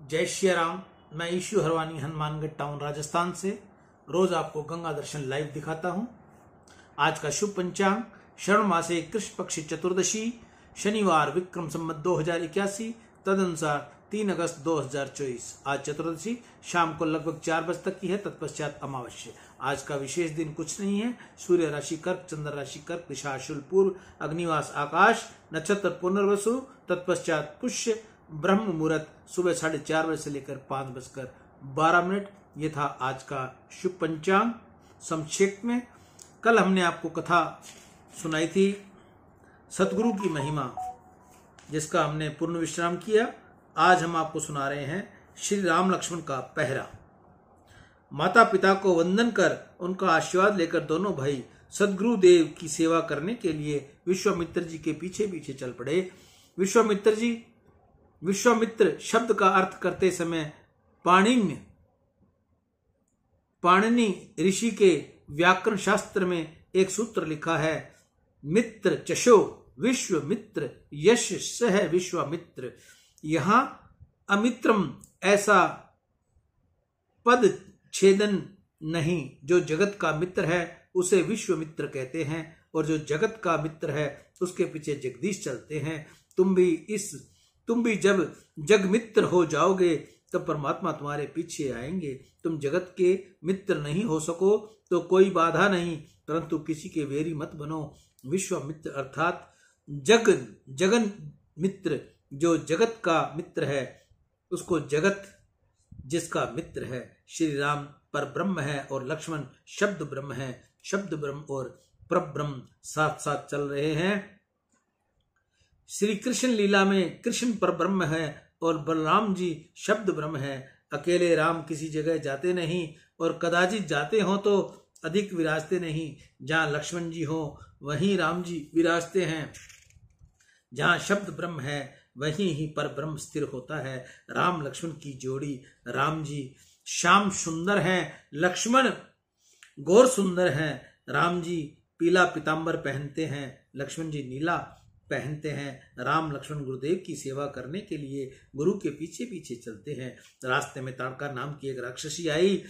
जय श्री राम। मैं issue Harwani Hanumangarh town Rajasthan से रोज आपको गंगा दर्शन लाइव दिखाता हूं। आज का शुभ पंचांग श्रावण मासे कृष्ण पक्ष चतुर्दशी शनिवार विक्रम संवत 2081 तदनुसार 3 अगस्त 2024। आज चतुर्दशी शाम को लगभग 4 बजे तक की है, तत्पश्चात अमावस्या। आज का विशेष दिन कुछ नहीं है। सूर्य राशि कर्क, चंद्र राशि कर्क, दिशा अशुल पूर्व, अग्निवास आकाश, नक्षत्र पुनर्वसु, तत्पश्चात पुष्य, ब्रह्म मुहूर्त सुबह 4:30 बजे से लेकर 5:12। ये था आज का शुभ पंचांग। संक्षेप में कल हमने आपको कथा सुनाई थी सतगुरु की महिमा, जिसका हमने पूर्ण विश्राम किया। आज हम आपको सुना रहे हैं श्री राम लक्ष्मण का पहरा। माता पिता को वंदन कर उनका आशीर्वाद लेकर दोनों भाई सदगुरु देव की सेवा करने के लिए विश्वामित्र जी के पीछे पीछे चल पड़े। विश्वामित्र शब्द का अर्थ करते समय पाणिनि ऋषि के व्याकरण शास्त्र में एक सूत्र लिखा है, मित्र चशो विश्वमित्र यश सह विश्वामित्र। यहां अमित्रम ऐसा पद छेदन नहीं। जो जगत का मित्र है उसे विश्वमित्र कहते हैं, और जो जगत का मित्र है उसके पीछे जगदीश चलते हैं। तुम भी जब जग मित्र हो जाओगे तब परमात्मा तुम्हारे पीछे आएंगे। तुम जगत के मित्र नहीं हो सको तो कोई बाधा नहीं, परंतु किसी के वेरी मत बनो। विश्वामित्र अर्थात जगन मित्र, जो जगत का मित्र है उसको जगत जिसका मित्र है। श्री राम पर ब्रह्म है और लक्ष्मण शब्द ब्रह्म है। शब्द ब्रह्म और परब्रह्म साथ साथ चल रहे हैं। श्री कृष्ण लीला में कृष्ण पर ब्रह्म है और बलराम जी शब्द ब्रह्म है। अकेले राम किसी जगह जाते नहीं, और कदाचित जाते हो तो अधिक विराजते नहीं। जहां लक्ष्मण जी हो वहीं राम जी विराजते हैं। जहां शब्द ब्रह्म है वहीं ही पर ब्रह्म स्थिर होता है। राम लक्ष्मण की जोड़ी। राम जी श्याम सुंदर हैं, लक्ष्मण गौर सुंदर हैं। राम जी पीला पीतांबर पहनते हैं, लक्ष्मण जी नीला पहनते हैं। राम लक्ष्मण गुरुदेव की सेवा करने के लिए गुरु के पीछे पीछे चलते हैं। रास्ते में ताड़का नाम की एक राक्षसी आई।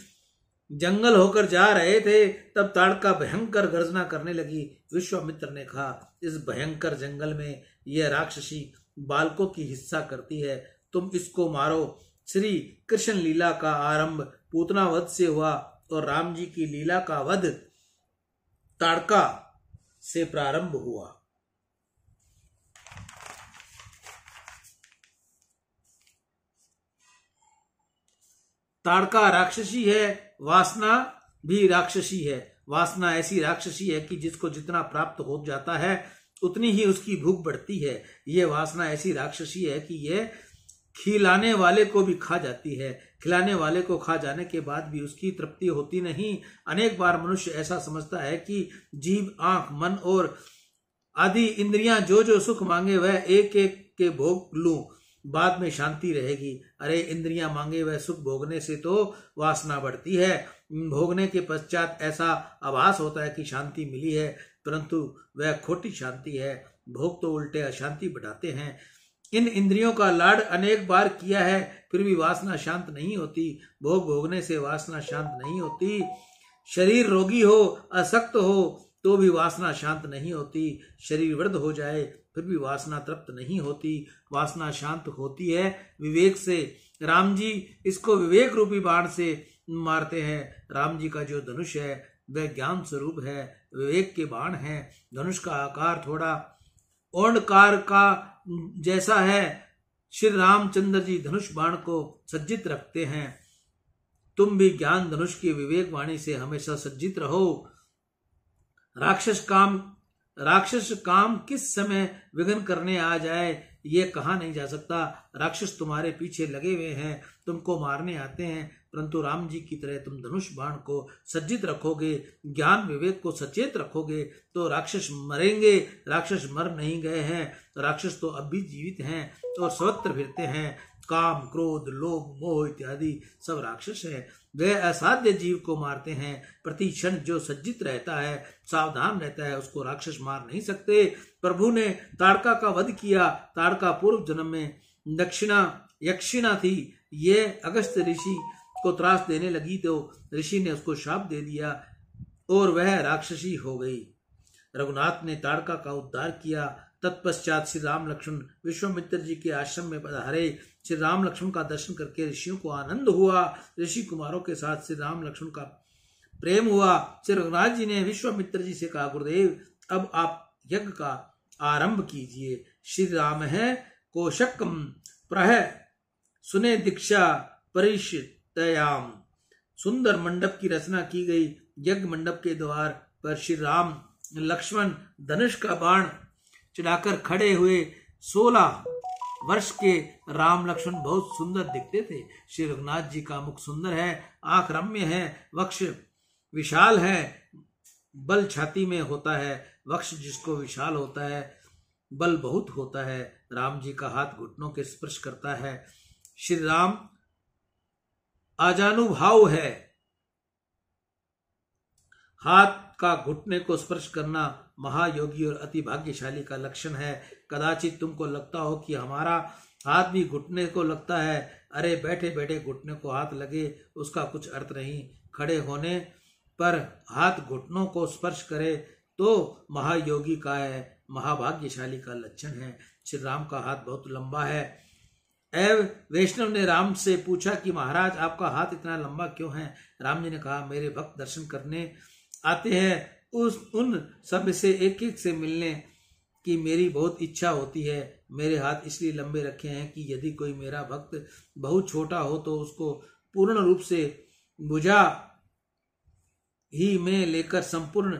जंगल होकर जा रहे थे, तब ताड़का भयंकर गर्जना करने लगी। विश्वामित्र ने कहा, इस भयंकर जंगल में यह राक्षसी बालकों की हिस्सा करती है, तुम इसको मारो। श्री कृष्ण लीला का आरंभ पूतना वध से हुआ, और राम जी की लीला का वध ताड़का से प्रारंभ हुआ। ताड़का राक्षसी है, वासना भी राक्षसी है। वासना ऐसी राक्षसी है कि जिसको जितना प्राप्त हो जाता है उतनी ही उसकी भूख बढ़ती है। ये वासना ऐसी राक्षसी है कि ये खिलाने वाले को भी खा जाती है। खिलाने वाले को खा जाने के बाद भी उसकी तृप्ति होती नहीं। अनेक बार मनुष्य ऐसा समझता है कि जीभ, आंख, मन और आदि इंद्रियां जो सुख मांगे वह एक एक के भोग लूं, बाद में शांति रहेगी। अरे इंद्रियां मांगे वह सुख भोगने से तो वासना बढ़ती है। भोगने के पश्चात ऐसा आभास होता है कि शांति मिली है, परंतु वह खोटी शांति है। भोग तो उल्टे अशांति बढ़ाते हैं। इन इंद्रियों का लाड अनेक बार किया है, फिर भी वासना शांत नहीं होती। भोग भोगने से वासना शांत नहीं होती। शरीर रोगी हो, असक्त हो तो भी वासना शांत नहीं होती। शरीर वृद्ध हो जाए फिर भी वासना तृप्त नहीं होती। वासना शांत होती है विवेक से। राम जी इसको विवेक रूपी बाण से मारते हैं। राम जी का जो धनुष है वह ज्ञान स्वरूप है, विवेक के बाण है। धनुष का आकार थोड़ा ओंकार का जैसा है। श्री रामचंद्र जी धनुष बाण को सज्जित रखते हैं। तुम भी ज्ञान धनुष की विवेक वाणी से हमेशा सज्जित रहो। राक्षस काम किस समय विघ्न करने आ जाए ये कहा नहीं जा सकता। राक्षस तुम्हारे पीछे लगे हुए हैं, तुमको मारने आते हैं, परंतु राम जी की तरह तुम धनुष बाण को सज्जित रखोगे, ज्ञान विवेक को सचेत रखोगे तो राक्षस मरेंगे। राक्षस मर नहीं गए हैं, राक्षस तो अब भी जीवित हैं और सर्वत्र फिरते हैं। काम, क्रोध, लोभ, मोह इत्यादि सब राक्षस है। वे असाध्य जीव को मारते हैं। प्रति क्षण जो सज्जित रहता है, सावधान रहता है, उसको राक्षस मार नहीं सकते। प्रभु ने ताड़का का वध किया। ताड़का पूर्व जन्म में दक्षिणा यक्षिणा थी। ये अगस्त ऋषि को त्रास देने लगी तो ऋषि ने उसको शाप दे दिया और वह राक्षसी हो गई। रघुनाथ ने ताड़का का उद्धार किया। तत्पश्चात श्री राम लक्ष्मण विश्वामित्र जी के आश्रम में पधारे। श्री राम लक्ष्मण का दर्शन करके ऋषियों को आनंद हुआ। ऋषि कुमारों के साथ श्री राम लक्ष्मण का प्रेम हुआ। श्री रघुनाथ जी ने विश्वामित्र जी से कहा, गुरुदेव अब आप यज्ञ का आरंभ कीजिए। श्री राम है कोशकम प्रह सुने दीक्षा परिष्टयाम। सुंदर मंडप की रचना की गई। यज्ञ मंडप के द्वार पर श्री राम लक्ष्मण धनुष का बाण चढ़ाकर खड़े हुए। 16 वर्ष के राम लक्ष्मण बहुत सुंदर दिखते थे। श्री रघुनाथ जी का मुख सुंदर है, आंख रम्य है, वक्ष विशाल है, बल छाती में होता है। वक्ष जिसको विशाल होता है बल बहुत होता है। राम जी का हाथ घुटनों के स्पर्श करता है। श्री राम आजानुभाव है। हाथ का घुटने को स्पर्श करना महायोगी और अति भाग्यशाली का लक्षण है। कदाचित तुमको लगता हो कि हमारा हाथ भी घुटने को लगता है। अरे बैठे बैठे घुटने को हाथ लगे उसका कुछ अर्थ नहीं। खड़े होने पर हाथ घुटनों को स्पर्श करे तो महायोगी का है, महाभाग्यशाली का लक्षण है। श्री राम का हाथ बहुत लंबा है। एव वैष्णव ने राम से पूछा कि महाराज आपका हाथ इतना लंबा क्यों है? राम जी ने कहा, मेरे भक्त दर्शन करने आते हैं, उन सब से एक एक से मिलने की मेरी बहुत इच्छा होती है। मेरे हाथ इसलिए लंबे रखे हैं कि यदि कोई मेरा भक्त बहुत छोटा हो तो उसको पूर्ण रूप से भुजा ही में लेकर संपूर्ण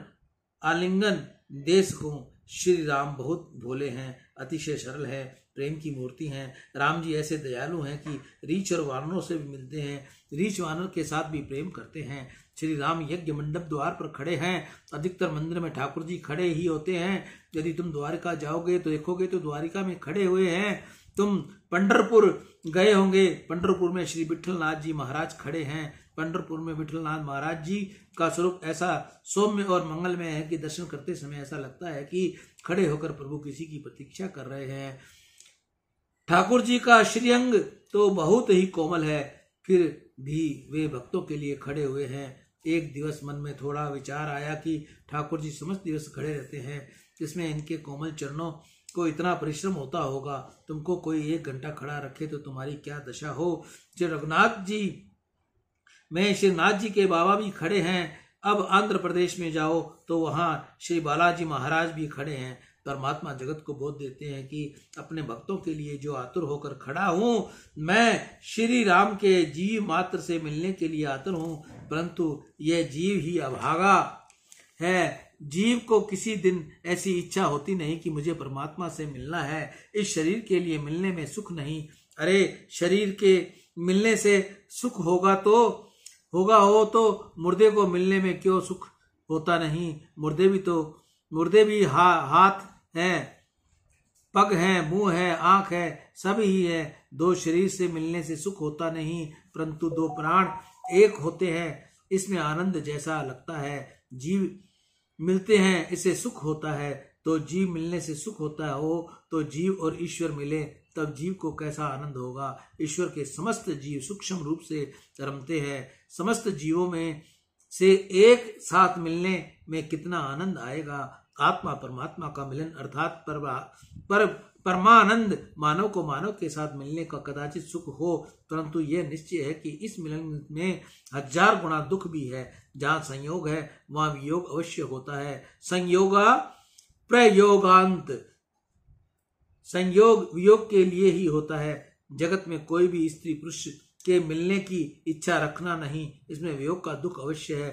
आलिंगन दे सकूं। श्री राम बहुत भोले हैं, अतिशय सरल है, प्रेम की मूर्ति हैं। राम जी ऐसे दयालु हैं कि रीछ और वानरों से भी मिलते हैं, रीछ वानर के साथ भी प्रेम करते हैं। श्री राम यज्ञ मंडप द्वार पर खड़े हैं। अधिकतर मंदिर में ठाकुर जी खड़े ही होते हैं। यदि तुम द्वारिका जाओगे तो देखोगे तो द्वारिका में खड़े हुए हैं। तुम पंढरपुर गए होंगे, पंढरपुर में श्री विठलनाथ जी महाराज खड़े हैं। पंढरपुर में विठलनाथ महाराज जी का स्वरूप ऐसा सौम्य और मंगलमय है कि दर्शन करते समय ऐसा लगता है कि खड़े होकर प्रभु किसी की प्रतीक्षा कर रहे हैं। ठाकुर जी का श्रीअंग तो बहुत ही कोमल है, फिर भी वे भक्तों के लिए खड़े हुए हैं। एक दिवस मन में थोड़ा विचार आया कि ठाकुर जी समस्त दिवस खड़े रहते हैं, जिसमें इनके कोमल चरणों को इतना परिश्रम होता होगा। तुमको कोई 1 घंटा खड़ा रखे तो तुम्हारी क्या दशा हो। श्री रघुनाथ जी में श्री नाथ जी के बाबा भी खड़े हैं। अब आंध्र प्रदेश में जाओ तो वहां श्री बालाजी महाराज भी खड़े हैं। परमात्मा जगत को बोध देते हैं कि अपने भक्तों के लिए जो आतुर होकर खड़ा हूं, मैं श्री राम के जीव मात्र से मिलने के लिए आतुर हूं, परंतु यह जीव ही अभागा है। जीव को किसी दिन ऐसी इच्छा होती नहीं कि मुझे परमात्मा से मिलना है। इस शरीर के लिए मिलने में सुख नहीं। अरे शरीर के मिलने से सुख होगा हो तो मुर्दे को मिलने में क्यों सुख होता नहीं। मुर्दे भी हाथ है, पग है, मुंह है, आंख है, सब ही है। 2 शरीर से मिलने से सुख होता नहीं, परंतु 2 प्राण एक होते हैं, इसमें आनंद जैसा लगता है। जीव मिलते हैं इससे सुख होता है, तो जीव मिलने से सुख होता हो तो जीव और ईश्वर मिले तब जीव को कैसा आनंद होगा। ईश्वर के समस्त जीव सूक्ष्म रूप से रमते हैं। समस्त जीवों में से एक साथ मिलने में कितना आनंद आएगा। आत्मा परमात्मा का मिलन अर्थात परमानंद मानव को मानव के साथ मिलने का कदाचित सुख हो, परंतु यह निश्चय है कि इस मिलन में 1000 गुना दुख भी है। जहाँ संयोग है वहां वियोग अवश्य होता है। संयोगा प्रयोगांत, संयोग वियोग के लिए ही होता है। जगत में कोई भी स्त्री पुरुष के मिलने की इच्छा रखना नहीं, इसमें वियोग का दुख अवश्य है।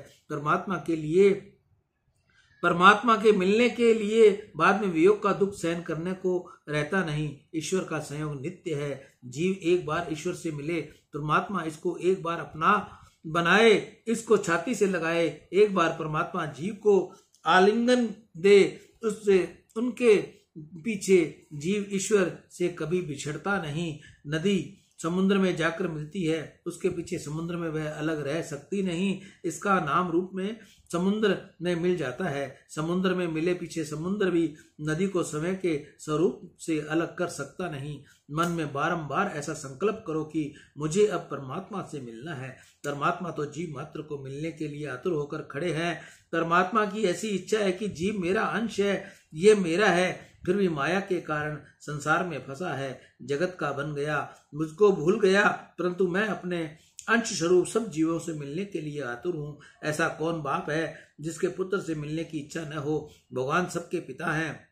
परमात्मा के मिलने के लिए बाद में वियोग का दुख सहन करने को रहता नहीं। ईश्वर का संयोग नित्य है। जीव एक बार ईश्वर से मिले, परमात्मा इसको एक बार अपना बनाए, इसको छाती से लगाए, एक बार परमात्मा जीव को आलिंगन दे, उससे उनके पीछे जीव ईश्वर से कभी बिछड़ता नहीं। नदी समुद्र में जाकर मिलती है, उसके पीछे समुद्र में वह अलग रह सकती नहीं। इसका नाम रूप में समुद्र में मिल जाता है। समुद्र में मिले पीछे समुद्र भी नदी को समय के स्वरूप से अलग कर सकता नहीं। मन में बारंबार ऐसा संकल्प करो कि मुझे अब परमात्मा से मिलना है। परमात्मा तो जीव मात्र को मिलने के लिए आतुर होकर खड़े हैं। परमात्मा की ऐसी इच्छा है कि जीव मेरा अंश है, ये मेरा है, फिर भी माया के कारण संसार में फंसा है, जगत का बन गया, मुझको भूल गया, परंतु मैं अपने अंश स्वरूप सब जीवों से मिलने के लिए आतुर हूँ। ऐसा कौन बाप है जिसके पुत्र से मिलने की इच्छा न हो। भगवान सबके पिता हैं,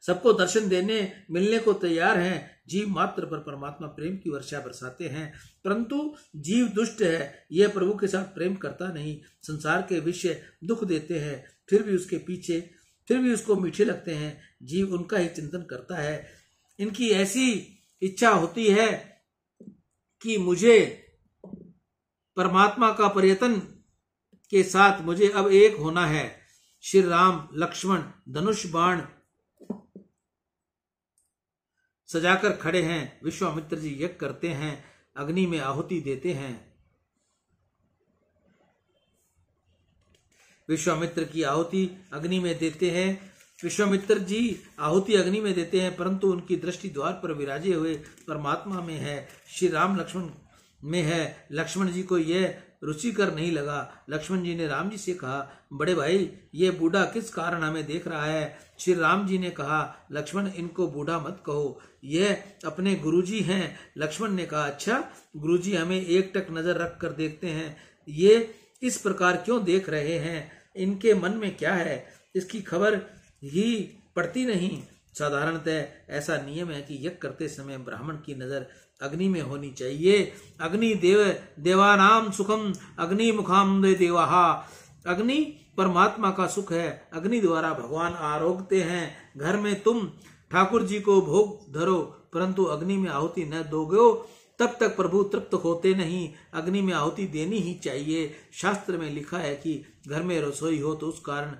सबको दर्शन देने मिलने को तैयार हैं। जीव मात्र पर परमात्मा प्रेम की वर्षा बरसाते हैं, परंतु जीव दुष्ट है, यह प्रभु के साथ प्रेम करता नहीं। संसार के विषय दुख देते हैं, फिर भी उसको मीठे लगते हैं। जीव उनका ही चिंतन करता है। इनकी ऐसी इच्छा होती है कि मुझे परमात्मा का पर्यटन के साथ मुझे अब एक होना है। श्री राम लक्ष्मण धनुष बाण सजाकर खड़े हैं। विश्वामित्र जी यज्ञ करते हैं, अग्नि में आहुति देते हैं। विश्वामित्र की आहुति अग्नि में देते हैं। विश्वामित्र जी आहुति अग्नि में देते हैं, परंतु उनकी दृष्टि द्वार पर विराजे हुए परमात्मा में है, श्री राम लक्ष्मण में है। लक्ष्मण जी को यह रुचिकर नहीं लगा। लक्ष्मण जी ने राम जी से कहा, बड़े भाई ये बूढ़ा किस कारण हमें देख रहा है। श्री राम जी ने कहा, लक्ष्मण इनको बूढ़ा मत कहो, यह अपने गुरुजी हैं। लक्ष्मण ने कहा, अच्छा गुरुजी हमें एक टक नजर रख कर देखते हैं, ये इस प्रकार क्यों देख रहे हैं, इनके मन में क्या है, इसकी खबर ही पड़ती नहीं। साधारणतः ऐसा नियम है कि यज्ञ करते समय ब्राह्मण की नजर अग्नि में होनी चाहिए। अग्नि देवानाम सुखम अग्नि मुखाम देवाहा। अग्नि परमात्मा का सुख है, अग्नि द्वारा भगवान आरोगते हैं। घर में तुम ठाकुर जी को भोग धरो, परंतु अग्नि में आहुति न दोगे तब तक प्रभु तृप्त होते नहीं। अग्नि में आहुति देनी ही चाहिए। शास्त्र में लिखा है कि घर में रसोई हो तो उस कारण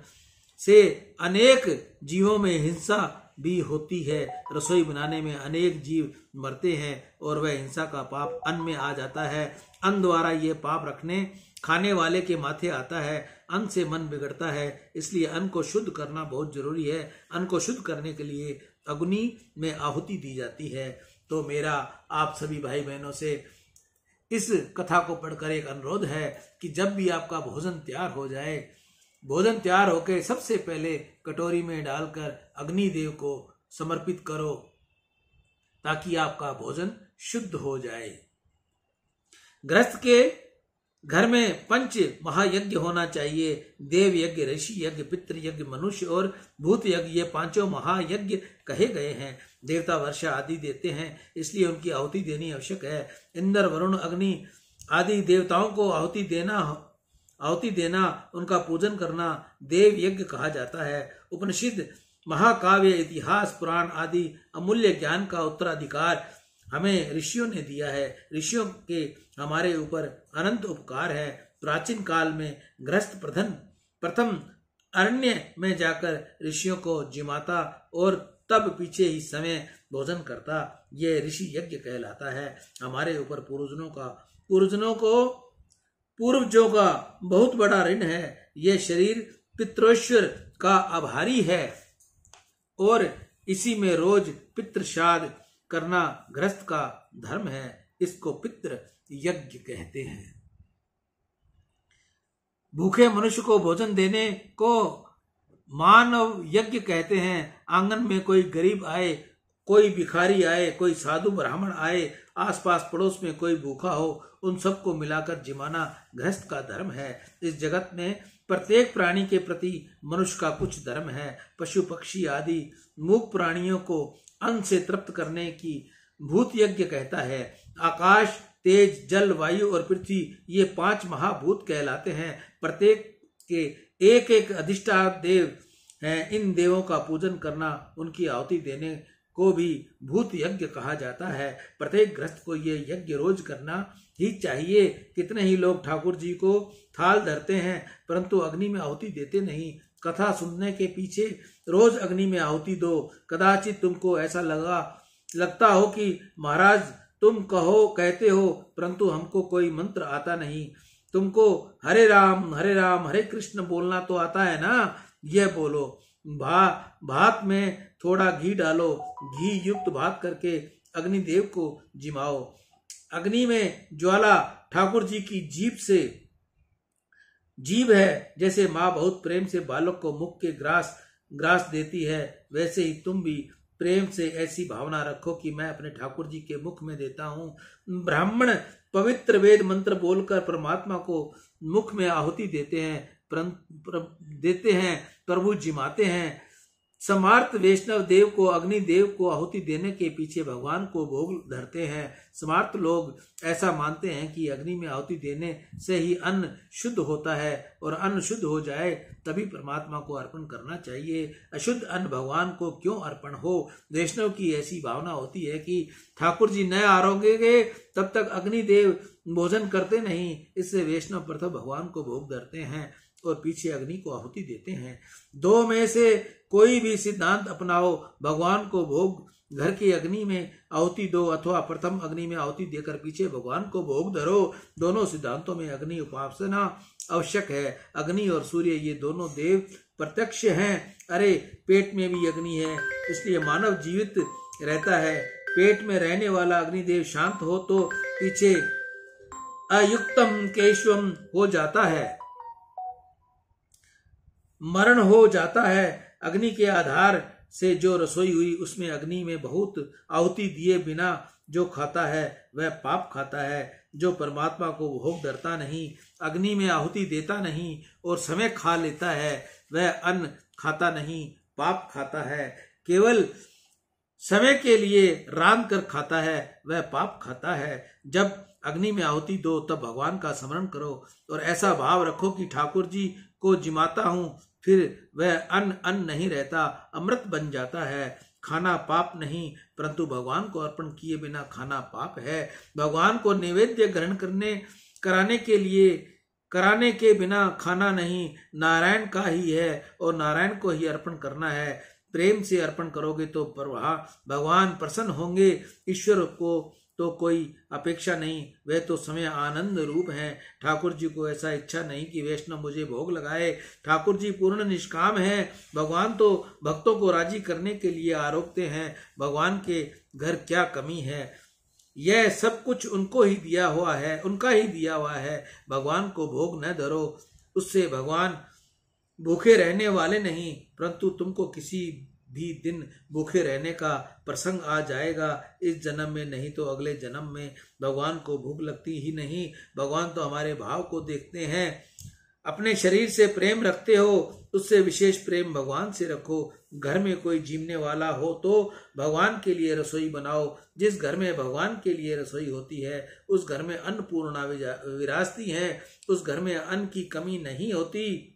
से अनेक जीवों में हिंसा भी होती है। रसोई बनाने में अनेक जीव मरते हैं और वह हिंसा का पाप अन्न में आ जाता है। अन्न द्वारा ये पाप रखने खाने वाले के माथे आता है। अन्न से मन बिगड़ता है, इसलिए अन्न को शुद्ध करना बहुत जरूरी है। अन्न को शुद्ध करने के लिए अग्नि में आहुति दी जाती है। तो मेरा आप सभी भाई बहनों से इस कथा को पढ़कर एक अनुरोध है कि जब भी आपका भोजन तैयार हो जाए, भोजन तैयार होकर सबसे पहले कटोरी में डालकर अग्निदेव को समर्पित करो, ताकि आपका भोजन शुद्ध हो जाए। गृहस्थ के घर में पंच महायज्ञ होना चाहिए। देव यज्ञ, ऋषि यज्ञ, पितृ यज्ञ, मनुष्य और भूत यज्ञ, ये पांचों महायज्ञ कहे गए हैं। देवता वर्षा आदि देते हैं, इसलिए उनकी आहुति देनी आवश्यक है। इंद्र, वरुण, अग्नि आदि देवताओं को आहुति देना, उनका पूजन करना देव यज्ञ कहा जाता है। उपनिषद, महाकाव्य, इतिहास, पुराण आदि अमूल्य ज्ञान का उत्तराधिकार हमें ऋषियों ने दिया है। ऋषियों के हमारे ऊपर अनंत उपकार है। प्राचीन काल में गृहस्थ प्रथम अरण्य में जाकर ऋषियों को जिमाता और तब पीछे ही समय भोजन करता। यह ऋषि यज्ञ कहलाता है। हमारे ऊपर पूर्वजों का बहुत बड़ा ऋण है। यह शरीर पितृश्वर का आभारी है और इसी में रोज पितृश्राद्ध करना गृहस्थ का धर्म है। इसको पितृ यज्ञ कहते हैं। भूखे मनुष्य को भोजन देने को मानव यज्ञ कहते हैं। आंगन में कोई गरीब आए, कोई भिखारी आए, कोई साधु ब्राह्मण आए, आसपास पड़ोस में कोई भूखा हो, उन सबको मिलाकर जिमाना गृहस्थ का धर्म है। इस जगत में प्रत्येक प्राणी के प्रति मनुष्य का कुछ धर्म है। पशु पक्षी आदि मूक प्राणियों को अन्न से तृप्त करने की भूत यज्ञ कहता है। आकाश, तेज, जल, वायु और पृथ्वी, ये 5 महाभूत कहलाते हैं। प्रत्येक के एक एक अधिष्ठान देव हैं। इन देवों का पूजन करना, उनकी आहुति देने को भी भूत यज्ञ कहा जाता है। प्रत्येक गृहस्थ को ये यज्ञ रोज करना ही चाहिए। कितने ही लोग ठाकुर जी को थाल धरते हैं, परंतु अग्नि में आहुति देते नहीं। कथा सुनने के पीछे रोज अग्नि में आहुति दो। कदाचित तुमको ऐसा लगता हो कि महाराज तुम कहते हो, परंतु हमको कोई मंत्र आता नहीं। तुमको हरे राम हरे कृष्ण बोलना तो आता है ना, यह बोलो। भात में थोड़ा घी डालो, घी युक्त भात करके अग्निदेव को जिमाओ। अग्नि में ज्वाला ठाकुर जी की जीभ है। जैसे माँ बहुत प्रेम से बालक को मुख के ग्रास देती है, वैसे ही तुम भी प्रेम से ऐसी भावना रखो कि मैं अपने ठाकुर जी के मुख में देता हूँ। ब्राह्मण पवित्र वेद मंत्र बोलकर परमात्मा को मुख में आहुति देते हैं, प्रभु जिमाते हैं। समार्थ वैष्णव देव को अग्निदेव को आहुति देने के पीछे भगवान को भोग धरते हैं। समार्थ लोग ऐसा मानते हैं कि अग्नि में आहुति देने से ही अन्न शुद्ध होता है, और अन्न शुद्ध हो जाए तभी परमात्मा को अर्पण करना चाहिए। अशुद्ध अन्न भगवान को क्यों अर्पण हो? वैष्णव की ऐसी भावना होती है कि ठाकुर जी न आरोगेंगे तब तक अग्निदेव भोजन करते नहीं। इससे वैष्णव प्रथम भगवान को भोग धरते हैं और पीछे अग्नि को आहुति देते हैं। दो में से कोई भी सिद्धांत अपनाओ, भगवान को भोग घर की अग्नि में आहुति दो अथवा प्रथम अग्नि में आहुति देकर पीछे भगवान को भोग धरो। दोनों सिद्धांतों में अग्नि उपासना आवश्यक है। अग्नि और सूर्य ये दोनों देव प्रत्यक्ष हैं। अरे पेट में भी अग्नि है, इसलिए मानव जीवित रहता है। पेट में रहने वाला अग्निदेव शांत हो तो पीछे अयुक्तम केशवम हो जाता है, मरण हो जाता है। अग्नि के आधार से जो रसोई हुई उसमें अग्नि में बहुत आहुति दिए बिना जो खाता है वह पाप खाता है। जो परमात्मा को भोग धरता नहीं, अग्नि में आहुति देता नहीं और समय खा लेता है, वह अन्न खाता नहीं, पाप खाता है। केवल समय के लिए रांध कर खाता है, वह पाप खाता है। जब अग्नि में आहुति दो तब भगवान का स्मरण करो और ऐसा भाव रखो कि ठाकुर जी को जिमाता हूँ, फिर वह अन्न नहीं रहता, अमृत बन जाता है। खाना पाप नहीं, परंतु भगवान को अर्पण किए बिना खाना पाप है। भगवान को नैवेद्य ग्रहण कराने के बिना खाना नहीं, नारायण का ही है और नारायण को ही अर्पण करना है। प्रेम से अर्पण करोगे तो भगवान प्रसन्न होंगे। ईश्वर को तो कोई अपेक्षा नहीं, वह तो समय आनंद रूप है। ठाकुर जी को ऐसा इच्छा नहीं कि वैष्णव मुझे भोग लगाए। ठाकुर जी पूर्ण निष्काम है। भगवान तो भक्तों को राजी करने के लिए आरोपते हैं। भगवान के घर क्या कमी है? यह सब कुछ उनका ही दिया हुआ है। भगवान को भोग न धरो, उससे भगवान भूखे रहने वाले नहीं, परंतु तुमको किसी भी दिन भूखे रहने का प्रसंग आ जाएगा। इस जन्म में नहीं तो अगले जन्म में भगवान को भूख लगती ही नहीं। भगवान तो हमारे भाव को देखते हैं। अपने शरीर से प्रेम रखते हो, उससे विशेष प्रेम भगवान से रखो। घर में कोई जीवने वाला हो तो भगवान के लिए रसोई बनाओ। जिस घर में भगवान के लिए रसोई होती है उस घर में अन्नपूर्णा विराजती है, उस घर में अन्न की कमी नहीं होती।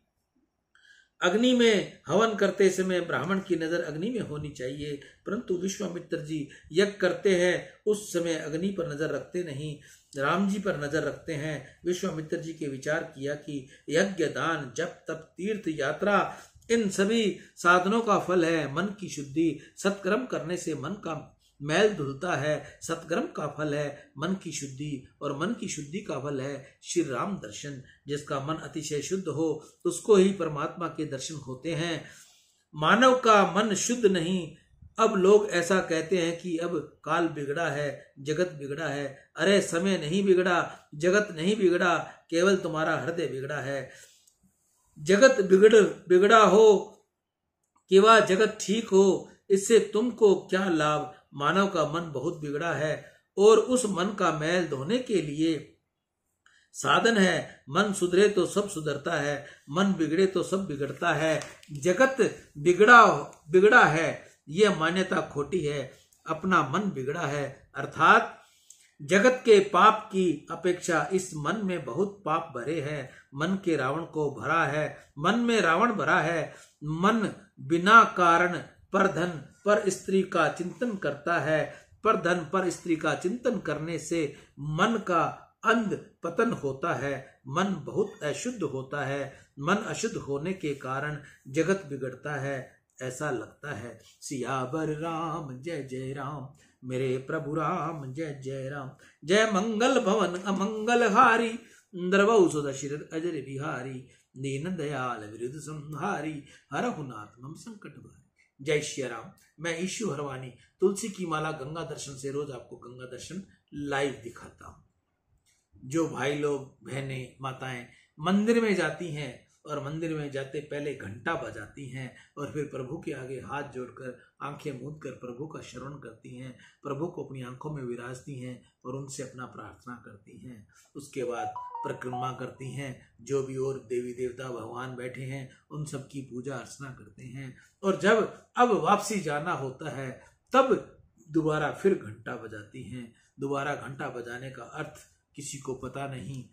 अग्नि में हवन करते समय ब्राह्मण की नजर अग्नि में होनी चाहिए, परंतु विश्वामित्र जी यज्ञ करते हैं उस समय अग्नि पर नजर रखते नहीं, राम जी पर नजर रखते हैं। विश्वामित्र जी के विचार किया कि यज्ञ, दान, जप, तप, तीर्थ यात्रा इन सभी साधनों का फल है मन की शुद्धि। सत्कर्म करने से मन का मैल धुलता है। सत्कर्म का फल है मन की शुद्धि और मन की शुद्धि का फल है श्री राम दर्शन। जिसका मन अतिशय शुद्ध हो उसको ही परमात्मा के दर्शन होते हैं। मानव का मन शुद्ध नहीं। अब लोग ऐसा कहते हैं कि अब काल बिगड़ा है, जगत बिगड़ा है। अरे समय नहीं बिगड़ा, जगत नहीं बिगड़ा, केवल तुम्हारा हृदय बिगड़ा है। जगत बिगड़ा हो कि वह जगत ठीक हो, इससे तुमको क्या लाभ? मानव का मन बहुत बिगड़ा है और उस मन का मैल धोने के लिए साधन है। मन सुधरे तो सब सुधरता है, मन बिगड़े तो सब बिगड़ता है। जगत बिगड़ा है यह मान्यता खोटी है। अपना मन बिगड़ा है, अर्थात जगत के पाप की अपेक्षा इस मन में बहुत पाप भरे हैं। मन के रावण को भरा है, मन में रावण भरा है। मन बिना कारण पर धन पर स्त्री का चिंतन करता है। पर धन पर स्त्री का चिंतन करने से मन का अंध पतन होता है। मन बहुत अशुद्ध होता है। मन अशुद्ध होने के कारण जगत बिगड़ता है, ऐसा लगता है। सियावर राम जय जय राम, मेरे प्रभु राम जय जय राम। जय मंगल भवन अमंगल हारी, द्रवौ दशरथ अजर बिहारी, दीन दयाल विरुद्ध संहारी, हरहु नाथ मम संकट भारी। जय श्री राम। मैं ईशु हरवानी तुलसी की माला गंगा दर्शन से रोज आपको गंगा दर्शन लाइव दिखाता हूँ। जो भाई लोग बहनें माताएं मंदिर में जाती हैं और मंदिर में जाते पहले घंटा बजाती हैं और फिर प्रभु के आगे हाथ जोड़कर आंखें मूंद कर प्रभु का शरण करती हैं, प्रभु को अपनी आंखों में विराजती हैं और उनसे अपना प्रार्थना करती हैं, उसके बाद परिक्रमा करती हैं, जो भी और देवी देवता भगवान बैठे हैं उन सब की पूजा अर्चना करते हैं, और जब अब वापसी जाना होता है तब दोबारा फिर घंटा बजाती हैं। दोबारा घंटा बजाने का अर्थ किसी को पता नहीं,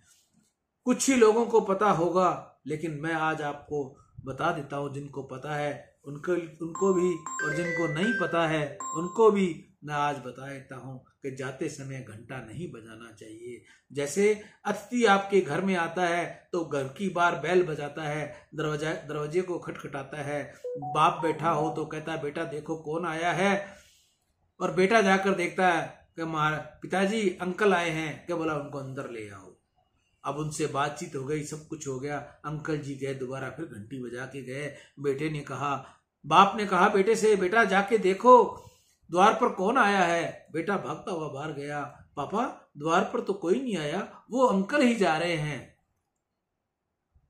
कुछ ही लोगों को पता होगा, लेकिन मैं आज आपको बता देता हूँ। जिनको पता है उनको भी, और जिनको नहीं पता है उनको भी मैं आज बता देता हूँ कि जाते समय घंटा नहीं बजाना चाहिए। जैसे अतिथि आपके घर में आता है तो घर की बार बैल बजाता है, दरवाजे को खटखटाता है, बाप बैठा हो तो कहता है बेटा देखो कौन आया है, और बेटा जाकर देखता है कि पिताजी अंकल आए हैं, क्या बोला उनको अंदर ले आओ। अब उनसे बातचीत हो गई, सब कुछ हो गया, अंकल जी गए दोबारा फिर घंटी बजा के गए। बेटे ने कहा, बाप ने कहा बेटे से, बेटा जाके देखो द्वार पर कौन आया है। बेटा भागता हुआ बाहर गया, पापा द्वार पर तो कोई नहीं आया, वो अंकल ही जा रहे हैं।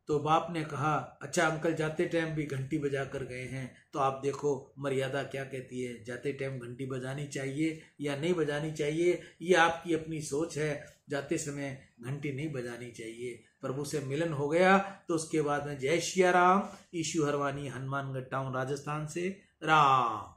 तो बाप ने कहा अच्छा अंकल जाते टाइम भी घंटी बजा कर गए हैं, तो आप देखो मर्यादा क्या कहती है, जाते टाइम घंटी बजानी चाहिए या नहीं बजानी चाहिए, ये आपकी अपनी सोच है। जाते समय घंटी नहीं बजानी चाहिए। प्रभु से मिलन हो गया तो उसके बाद में जय श्री राम। ईशु हरवानी, हनुमानगढ़ टाउन, राजस्थान से राम।